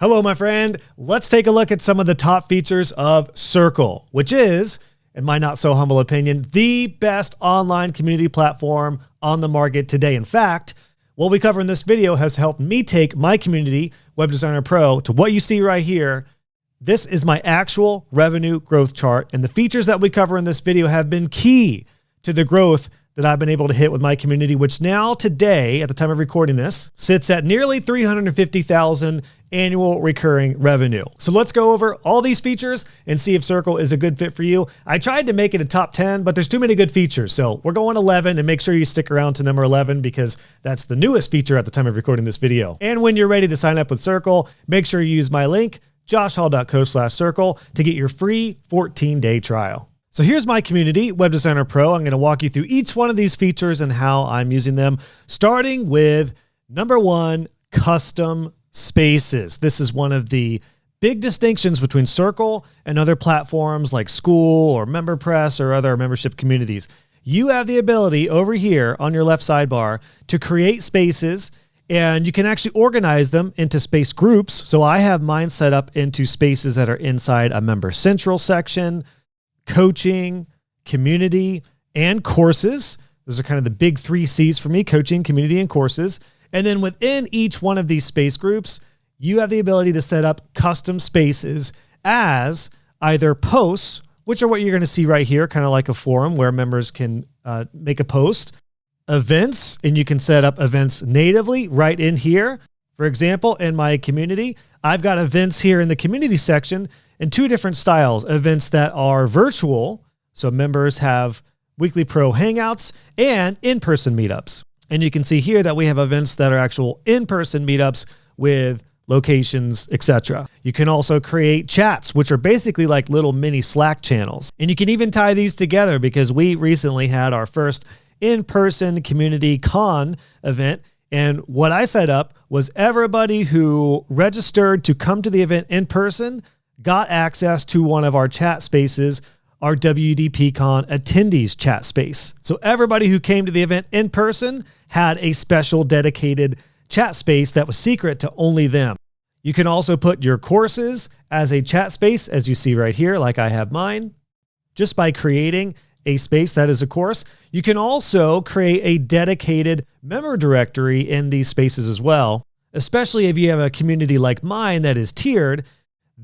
Hello, my friend. Let's take a look at some of the top features of Circle, which is, in my not so humble opinion, the best online community platform on the market today. In fact, what we cover in this video has helped me take my community, Web Designer Pro, to what you see right here. This is my actual revenue growth chart, and the features that we cover in this video have been key to the growth that I've been able to hit with my community, which now today, at the time of recording this, sits at nearly 350,000 annual recurring revenue. So let's go over all these features and see if Circle is a good fit for you. I tried to make it a top 10, but there's too many good features. So we're going 11, and make sure you stick around to number 11 because that's the newest feature at the time of recording this video. And when you're ready to sign up with Circle, make sure you use my link, joshhall.co/circle, to get your free 14-day trial. So here's my community, Web Designer Pro. I'm going to walk you through each one of these features and how I'm using them, starting with number one, custom spaces. This is one of the big distinctions between Circle and other platforms like School or MemberPress or other membership communities. You have the ability over here on your left sidebar to create spaces, and you can actually organize them into space groups. So I have mine set up into spaces that are inside a Member Central section, coaching, community, and courses. Those are kind of the big 3 C's for me: coaching, community, and courses. And then within each one of these space groups, you have the ability to set up custom spaces as either posts, which are what you're going to see right here, kind of like a forum where members can make a post, events, and you can set up events natively right in here. For example, in my community, I've got events here in the community section in 2 different styles: events that are virtual, so members have weekly pro hangouts, and in-person meetups. And you can see here that we have events that are actual in-person meetups with locations, etc. You can also create chats, which are basically like little mini Slack channels. And you can even tie these together because we recently had our first in-person community con event. And what I set up was everybody who registered to come to the event in person got access to one of our chat spaces, our WDPCon attendees chat space. So everybody who came to the event in person had a special dedicated chat space that was secret to only them. You can also put your courses as a chat space, as you see right here, like I have mine, just by creating a space that is a course. You can also create a dedicated member directory in these spaces as well, especially if you have a community like mine that is tiered.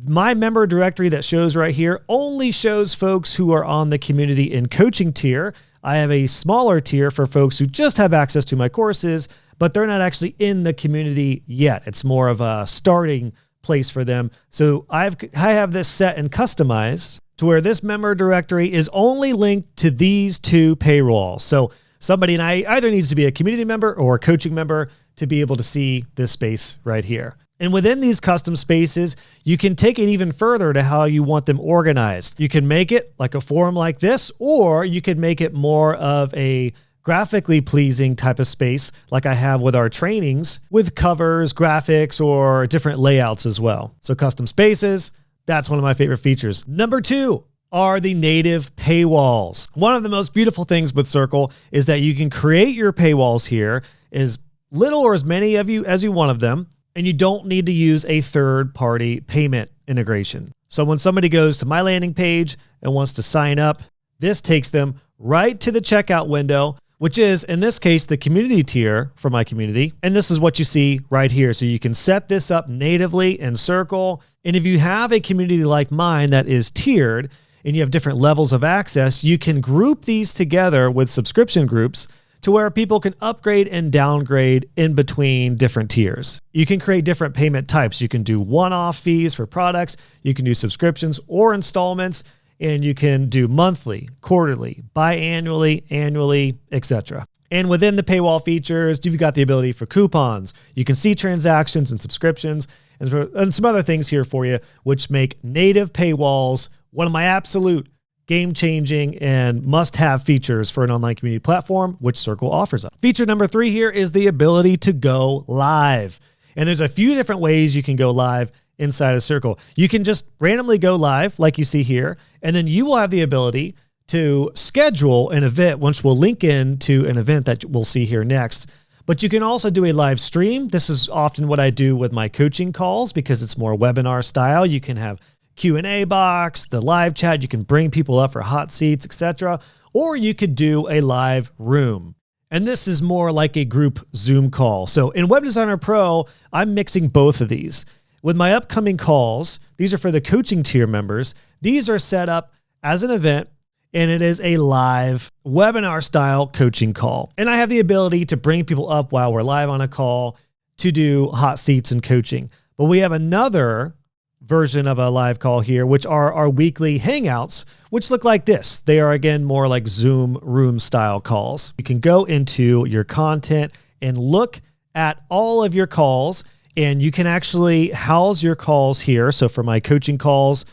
My member directory that shows right here only shows folks who are on the community and coaching tier. I have a smaller tier for folks who just have access to my courses, but they're not actually in the community yet. It's more of a starting place for them. So I have this set and customized to where this member directory is only linked to these 2 paywalls. So somebody either needs to be a community member or a coaching member to be able to see this space right here. And within these custom spaces, you can take it even further to how you want them organized. You can make it like a forum like this, or you could make it more of a graphically pleasing type of space like I have with our trainings, with covers, graphics, or different layouts as well. So custom spaces, that's one of my favorite features. Number 2 are the native paywalls. One of the most beautiful things with Circle is that you can create your paywalls here, as little or as many of you as you want of them, and you don't need to use a third-party payment integration. So when somebody goes to my landing page and wants to sign up, this takes them right to the checkout window, which is, in this case, the community tier for my community. And this is what you see right here. So you can set this up natively in Circle. And if you have a community like mine that is tiered and you have different levels of access, you can group these together with subscription groups to where people can upgrade and downgrade in between different tiers. You can create different payment types. You can do one-off fees for products, you can do subscriptions or installments, and you can do monthly, quarterly, biannually, annually, etc. And within the paywall features, you've got the ability for coupons. You can see transactions and subscriptions and some other things here for you, which make native paywalls one of my absolute game-changing and must-have features for an online community platform, which Circle offers us. Feature number 3 here is the ability to go live. And there's a few different ways you can go live inside of Circle. You can just randomly go live like you see here, and then you will have the ability to schedule an event, which will link in to an event that we'll see here next. But you can also do a live stream. This is often what I do with my coaching calls because it's more webinar style. You can have Q&A box, the live chat. You can bring people up for hot seats, etc. Or you could do a live room. And this is more like a group Zoom call. So in Web Designer Pro, I'm mixing both of these. With my upcoming calls, these are for the coaching tier members. These are set up as an event, and it is a live webinar style coaching call. And I have the ability to bring people up while we're live on a call to do hot seats and coaching. But we have another version of a live call here, which are our weekly hangouts, which look like this. They are, again, more like Zoom room style calls. You can go into your content and look at all of your calls, and you can actually house your calls here. So for my coaching calls,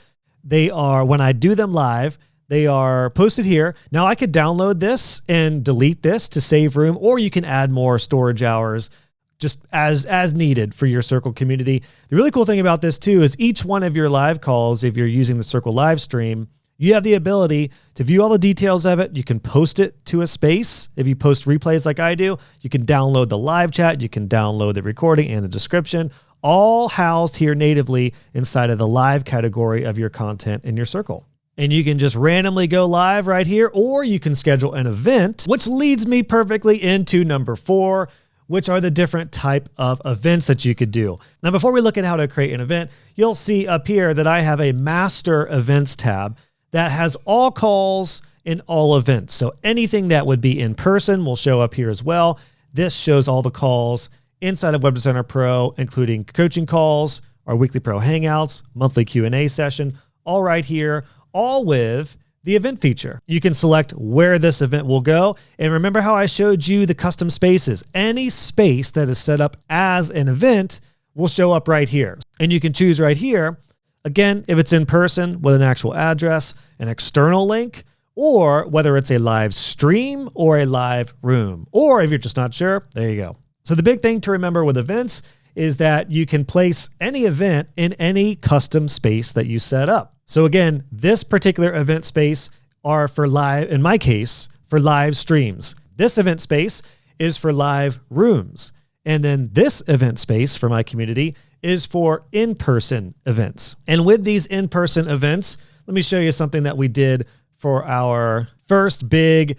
they are, when I do them live, they are posted here. Now I could download this and delete this to save room, or you can add more storage hours just as needed for your Circle community. The really cool thing about this too is each one of your live calls, if you're using the Circle live stream, you have the ability to view all the details of it. You can post it to a space. If you post replays like I do, you can download the live chat, you can download the recording and the description, all housed here natively inside of the live category of your content in your Circle. And you can just randomly go live right here, or you can schedule an event, which leads me perfectly into number 4, which are the different type of events that you could do. Now, before we look at how to create an event, you'll see up here that I have a master events tab that has all calls and all events. So anything that would be in person will show up here as well. This shows all the calls inside of Web Designer Pro, including coaching calls, our weekly pro hangouts, monthly Q&A session, all right here, all with the event feature. You can select where this event will go. And remember how I showed you the custom spaces? Any space that is set up as an event will show up right here. And you can choose right here, again, if it's in person with an actual address, an external link, or whether it's a live stream or a live room. Or if you're just not sure, there you go. So the big thing to remember with events is that you can place any event in any custom space that you set up. So again, this particular event space are for live, in my case, for live streams. This event space is for live rooms. And then this event space for my community is for in-person events. And with these in-person events, let me show you something that we did for our first big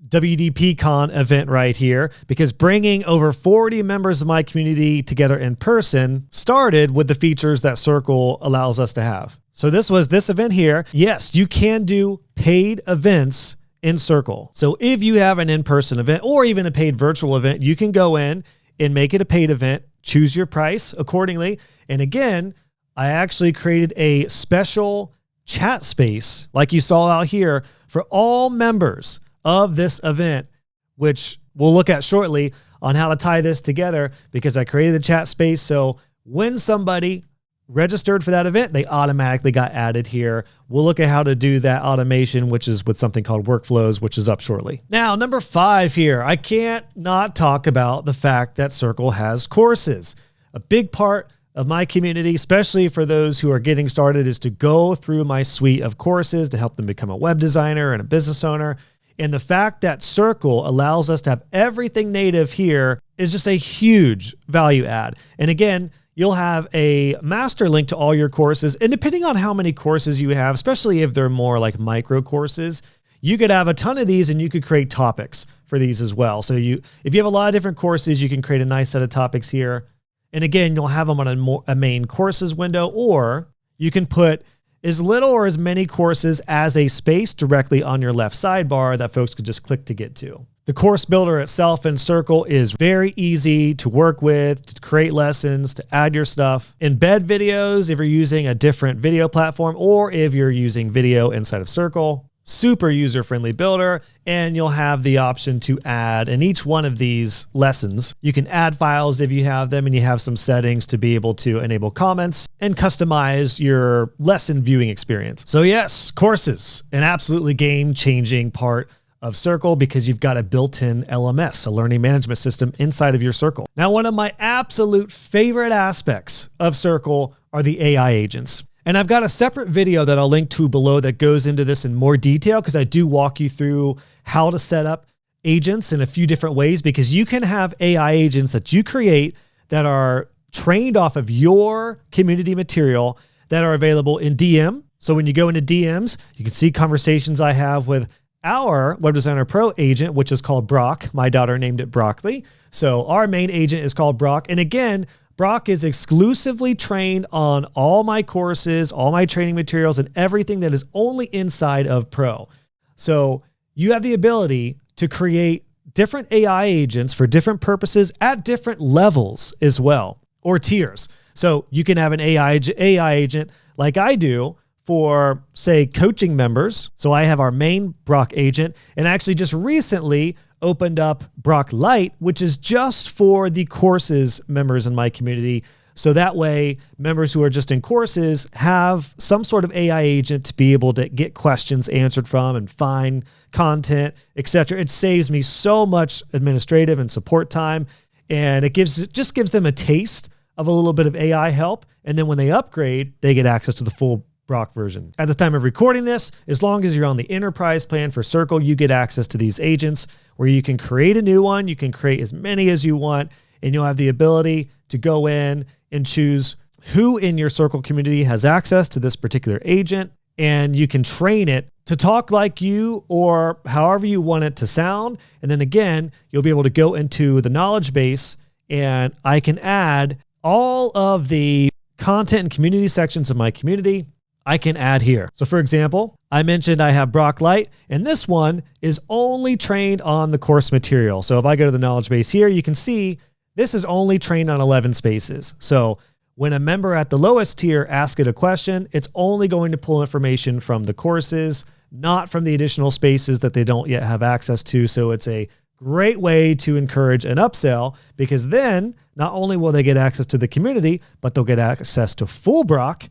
WDPCon event right here, because bringing over 40 members of my community together in person started with the features that Circle allows us to have. So this was this event here. Yes, you can do paid events in Circle. So if you have an in-person event or even a paid virtual event, you can go in and make it a paid event, choose your price accordingly. And again, I actually created a special chat space like you saw out here for all members of this event, which we'll look at shortly on how to tie this together, because I created a chat space. So when somebody registered for that event, they automatically got added here. We'll look at how to do that automation, which is with something called workflows, which is up shortly. Now, number 5 here, I can't not talk about the fact that Circle has courses. A big part of my community, especially for those who are getting started, is to go through my suite of courses to help them become a web designer and a business owner. And the fact that Circle allows us to have everything native here is just a huge value add. And again, you'll have a master link to all your courses. And depending on how many courses you have, especially if they're more like micro courses, you could have a ton of these and you could create topics for these as well. So if you have a lot of different courses, you can create a nice set of topics here. And again, you'll have them on a main courses window, or you can put as little or as many courses as a space directly on your left sidebar that folks could just click to get to. The course builder itself in Circle is very easy to work with, to create lessons, to add your stuff. Embed videos if you're using a different video platform, or if you're using video inside of Circle. Super user-friendly builder, and you'll have the option to add in each one of these lessons. You can add files if you have them, and you have some settings to be able to enable comments and customize your lesson viewing experience. So yes, courses, an absolutely game-changing part of Circle, because you've got a built-in LMS, a learning management system inside of your Circle. Now, one of my absolute favorite aspects of Circle are the AI agents. And I've got a separate video that I'll link to below that goes into this in more detail, because I do walk you through how to set up agents in a few different ways, because you can have AI agents that you create that are trained off of your community material that are available in DM. So when you go into DMs, you can see conversations I have with our Web Designer Pro agent, which is called Brock. My daughter named it Broccoli. So our main agent is called Brock. And again, Brock is exclusively trained on all my courses, all my training materials, and everything that is only inside of Pro. So you have the ability to create different AI agents for different purposes at different levels as well, or tiers. So you can have an AI agent like I do for, say, coaching members. So I have our main Brock agent, and actually just recently opened up Brock Lite, which is just for the courses members in my community. So that way, members who are just in courses have some sort of AI agent to be able to get questions answered from and find content, etc. It saves me so much administrative and support time, and it just gives them a taste of a little bit of AI help. And then when they upgrade, they get access to the full Brock version. At the time of recording this, as long as you're on the enterprise plan for Circle, you get access to these agents where you can create a new one. You can create as many as you want, and you'll have the ability to go in and choose who in your Circle community has access to this particular agent. And you can train it to talk like you or however you want it to sound. And then again, you'll be able to go into the knowledge base, and I can add all of the content and community sections of my community. I can add here. So for example, I mentioned I have Brock Lite, and this one is only trained on the course material. So if I go to the knowledge base here, you can see this is only trained on 11 spaces. So when a member at the lowest tier asks it a question, it's only going to pull information from the courses, not from the additional spaces that they don't yet have access to. So it's a great way to encourage an upsell, because then not only will they get access to the community, but they'll get access to full Brock.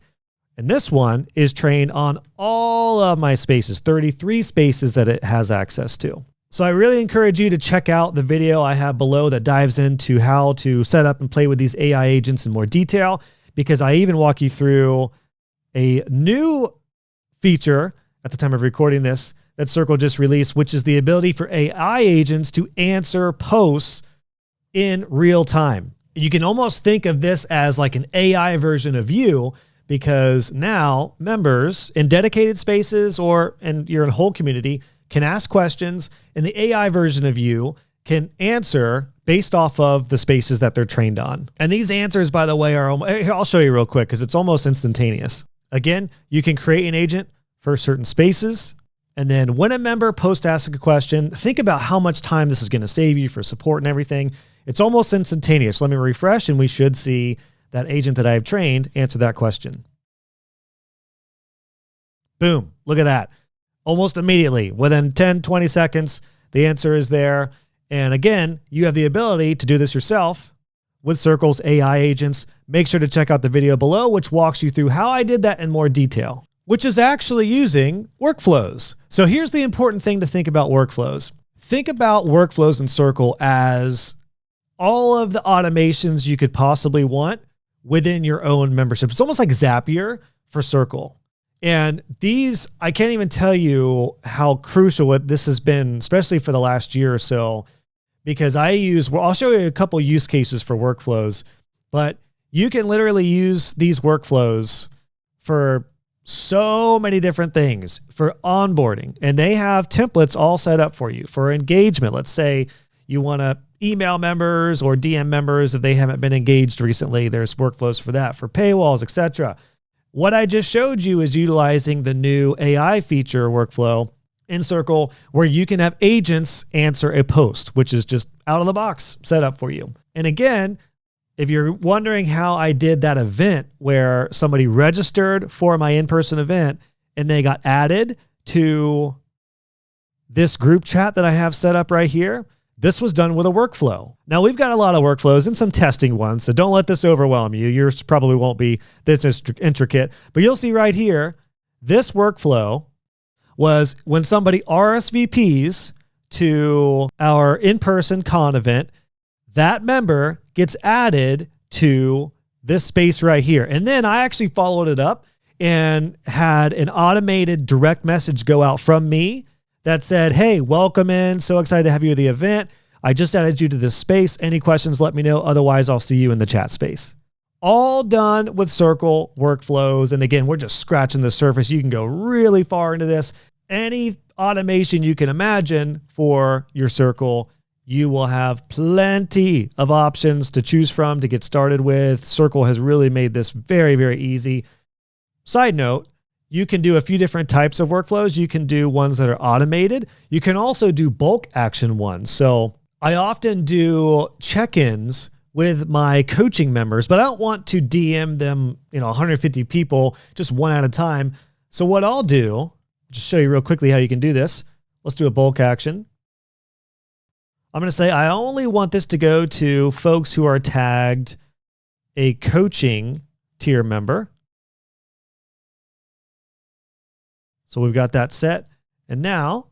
And this one is trained on all of my spaces, 33 spaces that it has access to. So I really encourage you to check out the video I have below that dives into how to set up and play with these AI agents in more detail, because I even walk you through a new feature at the time of recording this that Circle just released, which is the ability for AI agents to answer posts in real time. You can almost think of this as like an AI version of you, because now members in dedicated spaces or in your whole community can ask questions, and the AI version of you can answer based off of the spaces that they're trained on. And these answers, by the way, are, here, I'll show you real quick because it's almost instantaneous. Again, you can create an agent for certain spaces. And then when a member post asks a question, think about how much time this is going to save you for support and everything. It's almost instantaneous. Let me refresh, and we should see that agent that I've trained answer that question. Boom. Look at that. Almost immediately, within 10, 20 seconds, the answer is there. And again, you have the ability to do this yourself with Circle's AI agents. Make sure to check out the video below, which walks you through how I did that in more detail, which is actually using workflows. So here's the important thing to think about workflows. Think about workflows in Circle as all of the automations you could possibly want within your own membership. It's almost like Zapier for Circle. And these, I can't even tell you how crucial what this has been, especially for the last year or so, because I'll show you a couple use cases for workflows, but you can literally use these workflows for so many different things, for onboarding, and they have templates all set up for you for engagement. Let's say you want to email members or DM members if they haven't been engaged recently. There's workflows for that, for paywalls, etc. What I just showed you is utilizing the new AI feature workflow in Circle, where you can have agents answer a post, which is just out of the box set up for you. And again, if you're wondering how I did that event where somebody registered for my in-person event and they got added to this group chat that I have set up right here, this was done with a workflow. Now, we've got a lot of workflows and some testing ones, so don't let this overwhelm you. Yours probably won't be this intricate, but you'll see right here, this workflow was when somebody RSVPs to our in-person con event, that member gets added to this space right here. And then I actually followed it up and had an automated direct message go out from me that said, hey, welcome in. So excited to have you at the event. I just added you to this space. Any questions, let me know. Otherwise, I'll see you in the chat space. All done with Circle workflows. And again, we're just scratching the surface. You can go really far into this. Any automation you can imagine for your Circle, you will have plenty of options to choose from to get started with. Circle has really made this very, very easy. Side note, you can do a few different types of workflows. You can do ones that are automated. You can also do bulk action ones. So I often do check-ins with my coaching members, but I don't want to DM them, 150 people just one at a time. So what I'll do, just show you real quickly how you can do this. Let's do a bulk action. I'm going to say, I only want this to go to folks who are tagged a coaching tier member. So we've got that set. And now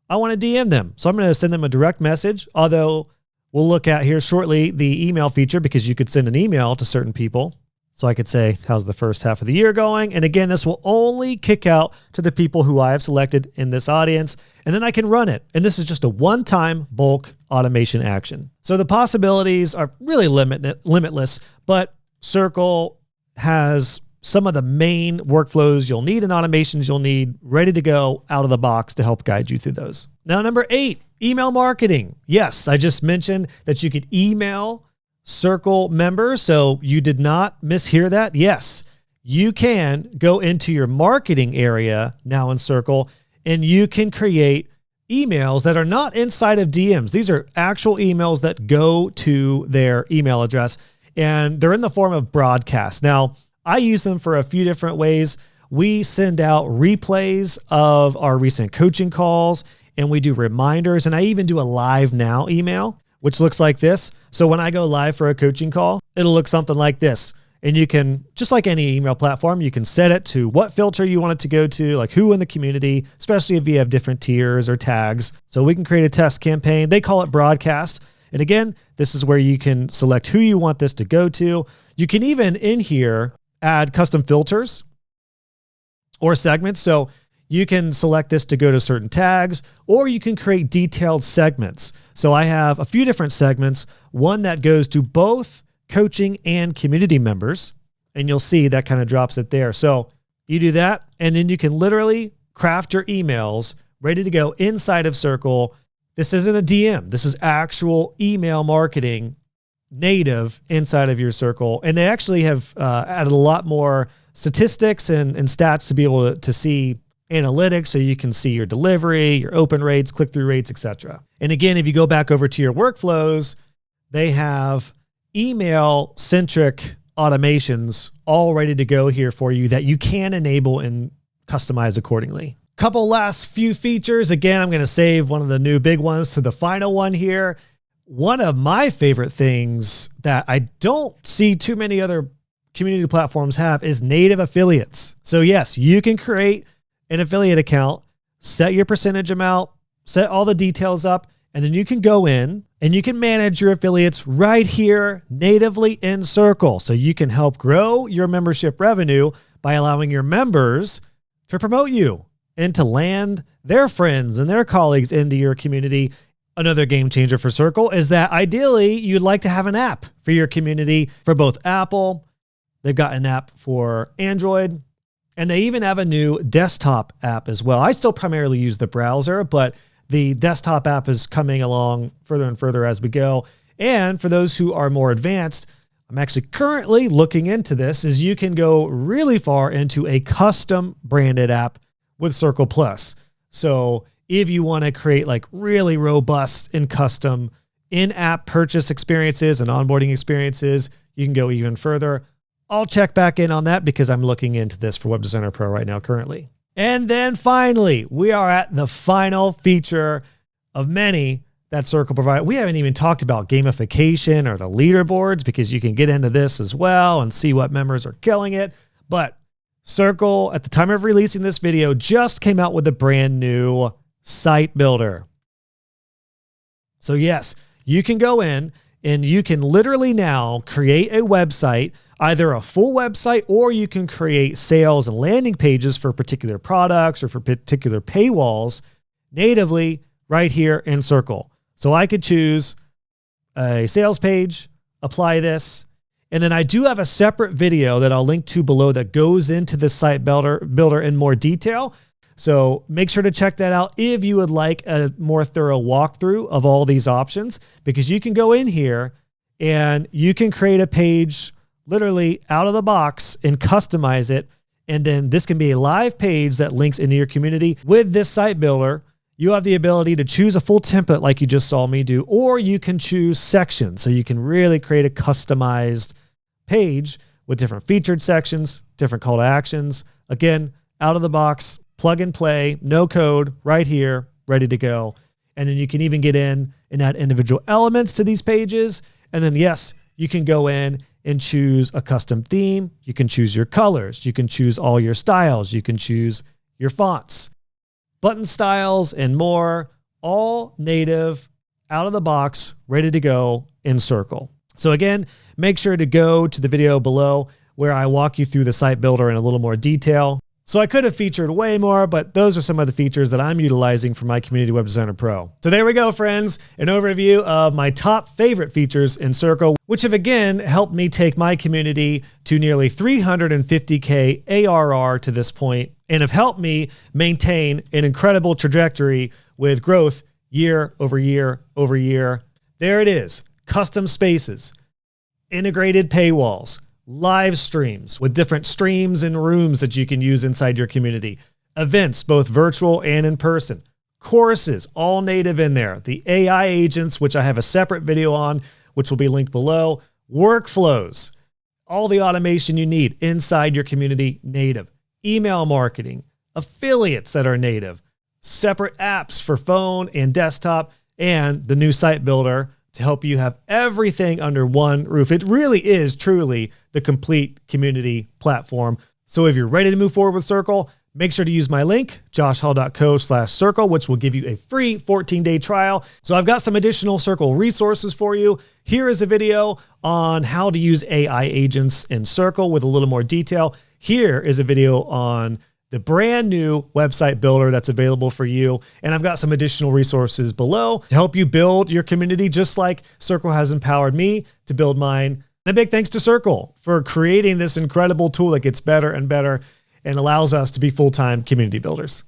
I want to DM them. So I'm going to send them a direct message, although we'll look at here shortly the email feature because you could send an email to certain people. So I could say, how's the first half of the year going? And again, this will only kick out to the people who I have selected in this audience, and then I can run it. And this is just a one-time bulk automation action. So the possibilities are really limitless, but Circle has some of the main workflows you'll need and automations you'll need ready to go out of the box to help guide you through those. Now, number 8, email marketing. Yes, I just mentioned that you could email Circle members. So you did not mishear that. Yes, you can go into your marketing area now in Circle and you can create emails that are not inside of DMs. These are actual emails that go to their email address and they're in the form of broadcasts. Now, I use them for a few different ways. We send out replays of our recent coaching calls and we do reminders. And I even do a live now email, which looks like this. So when I go live for a coaching call, it'll look something like this. And you can, just like any email platform, you can set it to what filter you want it to go to, like who in the community, especially if you have different tiers or tags. So we can create a test campaign. They call it broadcast. And again, this is where you can select who you want this to go to. You can even in here add custom filters or segments. So you can select this to go to certain tags, or you can create detailed segments. So I have a few different segments, one that goes to both coaching and community members, and you'll see that kind of drops it there. So you do that, and then you can literally craft your emails ready to go inside of Circle. This isn't a DM. This is actual email marketing native inside of your Circle. And they actually have added a lot more statistics and stats to be able to see analytics, so you can see your delivery, your open rates, click-through rates, etc. And again, if you go back over to your workflows, they have email-centric automations all ready to go here for you that you can enable and customize accordingly. Couple last few features. Again, I'm going to save one of the new big ones to the final one here. One of my favorite things that I don't see too many other community platforms have is native affiliates. So yes, you can create an affiliate account, set your percentage amount, set all the details up, and then you can go in and you can manage your affiliates right here natively in Circle. So you can help grow your membership revenue by allowing your members to promote you and to land their friends and their colleagues into your community. Another game changer for Circle is that ideally you'd like to have an app for your community for both Apple. They've got an app for Android, and they even have a new desktop app as well. I still primarily use the browser, but the desktop app is coming along further and further as we go. And for those who are more advanced, I'm actually currently looking into this, is you can go really far into a custom branded app with Circle Plus. So if you want to create like really robust and custom in-app purchase experiences and onboarding experiences, you can go even further. I'll check back in on that because I'm looking into this for Web Designer Pro right now currently. And then finally, we are at the final feature of many that Circle provides. We haven't even talked about gamification or the leaderboards because you can get into this as well and see what members are killing it. But Circle, at the time of releasing this video, just came out with a brand new site builder. So yes, you can go in and you can literally now create a website either a full website, or you can create sales and landing pages for particular products or for particular paywalls natively right here in Circle. So I could choose a sales page, apply this, and then I do have a separate video that I'll link to below that goes into the site builder in more detail. So make sure to check that out if you would like a more thorough walkthrough of all these options, because you can go in here and you can create a page literally out of the box and customize it. And then this can be a live page that links into your community. With this site builder, you have the ability to choose a full template like you just saw me do, or you can choose sections. So you can really create a customized page with different featured sections, different call to actions. Again, out of the box, plug and play, no code, right here, ready to go. And then you can even get in and add individual elements to these pages. And then yes, you can go in and choose a custom theme. You can choose your colors. You can choose all your styles. You can choose your fonts, button styles, and more, all native, out of the box, ready to go in Circle. So again, make sure to go to the video below where I walk you through the site builder in a little more detail. So I could have featured way more, but those are some of the features that I'm utilizing for my Community Web Designer Pro. So there we go, friends, an overview of my top favorite features in Circle, which have again helped me take my community to nearly 350K ARR to this point, and have helped me maintain an incredible trajectory with growth year over year over year. There it is, custom spaces, integrated paywalls, live streams with different streams and rooms that you can use inside your community, events, both virtual and in person, courses, all native in there, the AI agents, which I have a separate video on, which will be linked below, workflows, all the automation you need inside your community native, email marketing, affiliates that are native, separate apps for phone and desktop, and the new site builder to help you have everything under one roof. It really is truly the complete community platform. So if you're ready to move forward with Circle, make sure to use my link, joshhall.co/circle, which will give you a free 14-day trial. So I've got some additional Circle resources for you. Here is a video on how to use AI agents in Circle with a little more detail. Here is a video on the brand new website builder that's available for you. And I've got some additional resources below to help you build your community, just like Circle has empowered me to build mine. And a big thanks to Circle for creating this incredible tool that gets better and better and allows us to be full-time community builders.